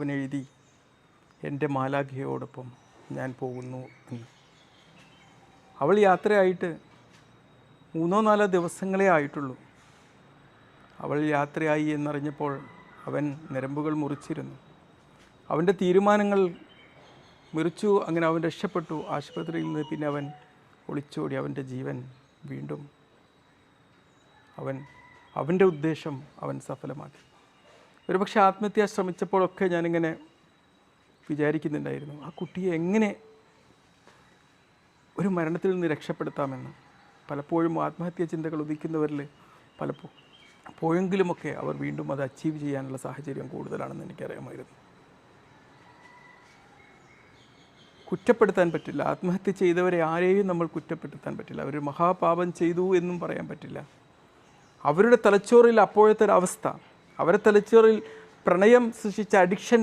അവൻ എഴുതി, എൻ്റെ മാലാഖയോടൊപ്പം ഞാൻ പോകുന്നു എന്ന്. അവൾ യാത്രയായിട്ട് 3-4 ദിവസങ്ങളേ ആയിട്ടുള്ളൂ. അവൾ യാത്രയായി എന്നറിഞ്ഞപ്പോൾ അവൻ ഞരമ്പുകൾ മുറിച്ചിരുന്നു. അവൻ്റെ തീരുമാനങ്ങൾ മുറിച്ചു. അങ്ങനെ അവൻ രക്ഷപ്പെട്ടു ആശുപത്രിയിൽ നിന്ന്. പിന്നെ അവൻ ഒളിച്ചോടി. അവൻ്റെ ജീവൻ വീണ്ടും അവൻ്റെ ഉദ്ദേശം അവൻ സഫലമാക്കി. ഒരുപക്ഷെ ആത്മഹത്യ ശ്രമിച്ചപ്പോഴൊക്കെ ഞാനിങ്ങനെ വിചാരിക്കുന്നുണ്ടായിരുന്നു, ആ കുട്ടിയെ എങ്ങനെ ഒരു മരണത്തിൽ നിന്ന് രക്ഷപ്പെടുത്താമെന്ന്. പലപ്പോഴും ആത്മഹത്യ ചിന്തകൾ ഉദിക്കുന്നവരിൽ പലപ്പോഴെങ്കിലുമൊക്കെ അവർ വീണ്ടും അത് അച്ചീവ് ചെയ്യാനുള്ള സാഹചര്യം കൂടുതലാണെന്ന് എനിക്കറിയാമായിരുന്നു. കുറ്റപ്പെടുത്താൻ പറ്റില്ല. ആത്മഹത്യ ചെയ്തവരെ ആരെയും നമ്മൾ കുറ്റപ്പെടുത്താൻ പറ്റില്ല. അവർ മഹാപാപം ചെയ്തു എന്നും പറയാൻ പറ്റില്ല. അവരുടെ തലച്ചോറിൽ അപ്പോഴത്തെ ഒരവസ്ഥ, അവരുടെ തലച്ചോറിൽ പ്രണയം സൃഷ്ടിച്ച അഡിക്ഷൻ